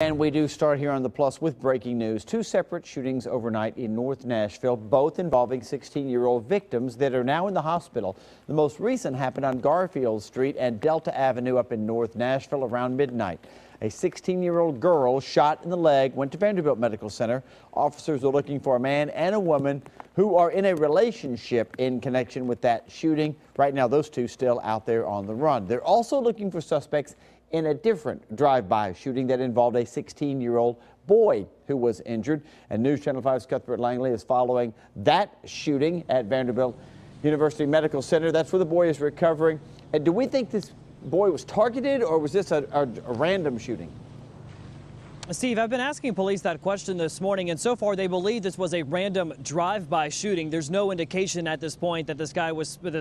And we do start here on the Plus with breaking news. Two separate shootings overnight in North Nashville, both involving 16-year-old victims that are now in the hospital. The most recent happened on Garfield Street and Delta Avenue up in North Nashville around midnight. A 16-year-old girl shot in the leg went to Vanderbilt Medical Center. Officers are looking for a man and a woman who are in a relationship in connection with that shooting. Right now, those two still out there on the run. They're also looking for suspects in a different drive-by shooting that involved a 16-year-old boy who was injured. And News Channel 5's Cuthbert Langley is following that shooting at Vanderbilt University Medical Center. That's where the boy is recovering. And do we think this boy was targeted, or was this a random shooting? Steve, I've been asking police that question this morning, and so far they believe this was a random drive-by shooting. There's no indication at this point that this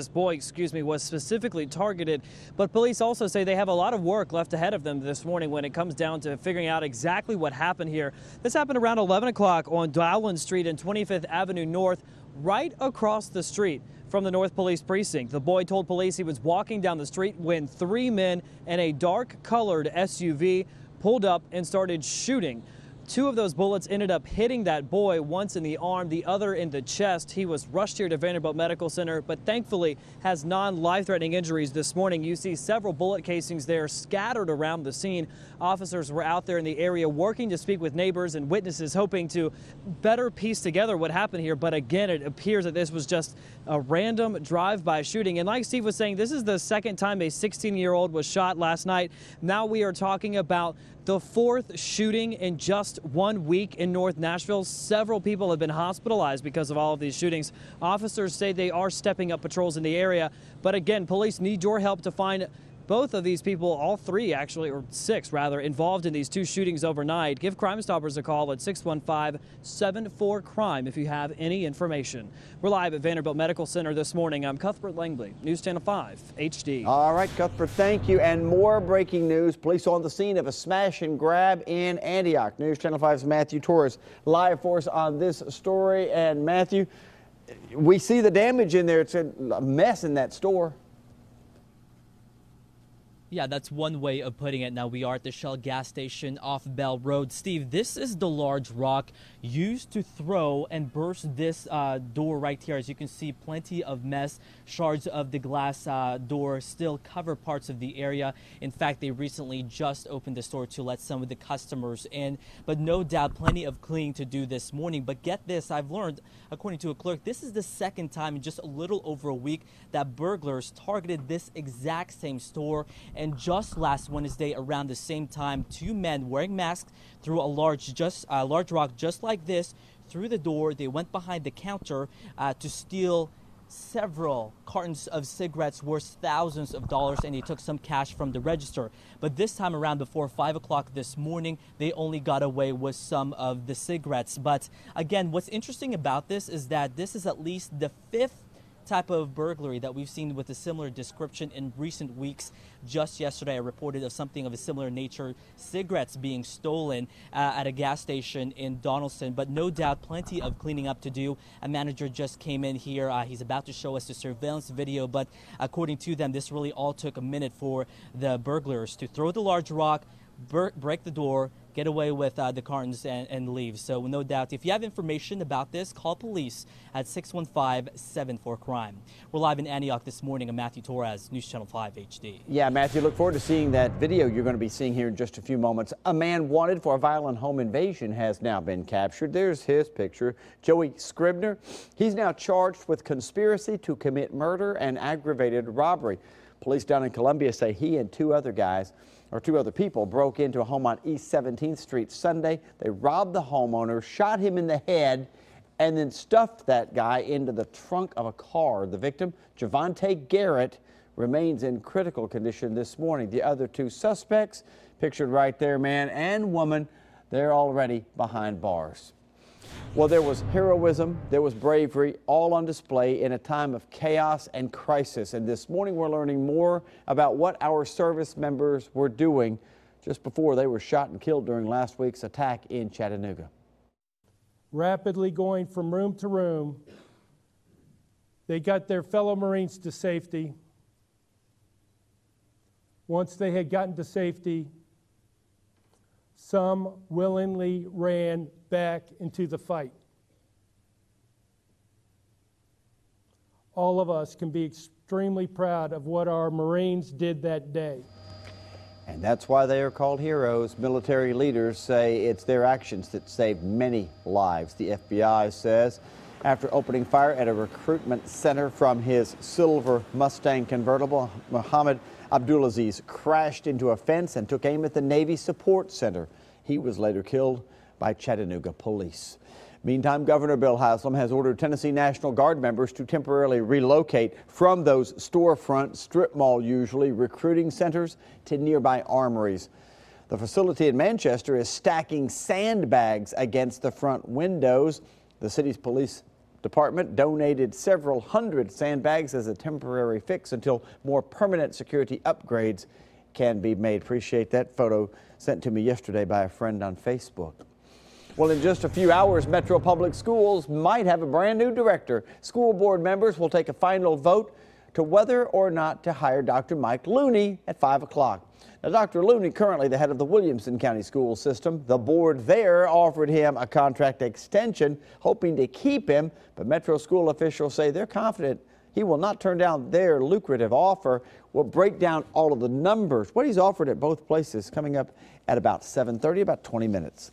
boy was specifically targeted. But police also say they have a lot of work left ahead of them this morning when it comes down to figuring out exactly what happened here. This happened around 11 o'clock on Dowland Street and 25th Avenue North, right across the street from the North Police Precinct. The boy told police he was walking down the street when three men in a dark-colored SUV pulled up and started shooting. Two of those bullets ended up hitting that boy, once in the arm, the other in the chest. He was rushed here to Vanderbilt Medical Center, but thankfully has non-life-threatening injuries this morning. You see several bullet casings there scattered around the scene. Officers were out there in the area working to speak with neighbors and witnesses, hoping to better piece together what happened here. But again, it appears that this was just a random drive-by shooting. And like Steve was saying, this is the second time a 16-year-old was shot last night. Now we are talking about the fourth shooting in just 1 week in North Nashville. Several people have been hospitalized because of all of these shootings. Officers say they are stepping up patrols in the area. But again, police need your help to find both of these people, all three actually, or six rather, involved in these two shootings overnight. Give Crime Stoppers a call at 615-74-CRIME if you have any information. We're live at Vanderbilt Medical Center this morning. I'm Cuthbert Langley, News Channel 5 HD. All right, Cuthbert, thank you. And more breaking news. Police on the scene of a smash and grab in Antioch. News Channel 5's Matthew Torres live for us on this story. And Matthew, we see the damage in there. It's a mess in that store. Yeah, that's one way of putting it. Now we are at the Shell gas station off Bell Road. Steve, this is the large rock used to throw and burst this door right here. As you can see, plenty of mess. Shards of the glass door still cover parts of the area. In fact, they recently just opened the store to let some of the customers in. But no doubt, plenty of cleaning to do this morning. But get this, I've learned, according to a clerk, this is the second time in just a little over a week that burglars targeted this exact same store. And just last Wednesday, around the same time, two men wearing masks threw a large rock just like this through the door. They went behind the counter to steal several cartons of cigarettes worth thousands of dollars, and they took some cash from the register. But this time around, before 5 o'clock this morning, they only got away with some of the cigarettes. But again, what's interesting about this is that this is at least the fifth type of burglary that we've seen with a similar description in recent weeks. Just yesterday, I reported of something of a similar nature, cigarettes being stolen at a gas station in Donaldson. But no doubt, plenty of cleaning up to do. A manager just came in here. He's about to show us the surveillance video. But according to them, this really all took a minute for the burglars to throw the large rock, break the door, get away with the cartons and leave. So no doubt, if you have information about this, call police at 615-74-CRIME. We're live in Antioch this morning. I'm Matthew Torres, News Channel 5 HD. Yeah, Matthew, look forward to seeing that video you're going to be seeing here in just a few moments. A man wanted for a violent home invasion has now been captured. There's his picture. Joey Scribner. He's now charged with conspiracy to commit murder and aggravated robbery. Police down in Columbia say he and two other people broke into a home on East 17th Street Sunday. They robbed the homeowner, shot him in the head, and then stuffed that guy into the trunk of a car. The victim, Javante Garrett, remains in critical condition this morning. The other two suspects, pictured right there, man and woman, they're already behind bars. Well, there was heroism, there was bravery, all on display in a time of chaos and crisis. And this morning we're learning more about what our service members were doing just before they were shot and killed during last week's attack in Chattanooga. Rapidly going from room to room, they got their fellow Marines to safety. Once they had gotten to safety, Some willingly ran back into the fight. All of us can be extremely proud of what our Marines did that day. And that's why they are called heroes. Military leaders say it's their actions that saved many lives, the FBI says. After opening fire at a recruitment center from his silver Mustang convertible, Mohammed Abdulaziz crashed into a fence and took aim at the Navy Support Center. He was later killed by Chattanooga police. Meantime, Governor Bill Haslam has ordered Tennessee National Guard members to temporarily relocate from those storefront, strip mall usually, recruiting centers to nearby armories. The facility in Manchester is stacking sandbags against the front windows. The city's police department donated several hundred sandbags as a temporary fix until more permanent security upgrades can be made. Appreciate that photo sent to me yesterday by a friend on Facebook. Well, in just a few hours, Metro Public Schools might have a brand new director. School board members will take a final vote to whether or not to hire Dr. Mike Looney at 5 o'clock. Now, Dr. Looney, currently the head of the Williamson County School System. The board there offered him a contract extension, hoping to keep him, but Metro school officials say they're confident he will not turn down their lucrative offer. We'll break down all of the numbers, what he's offered at both places, coming up at about 7:30, about 20 minutes.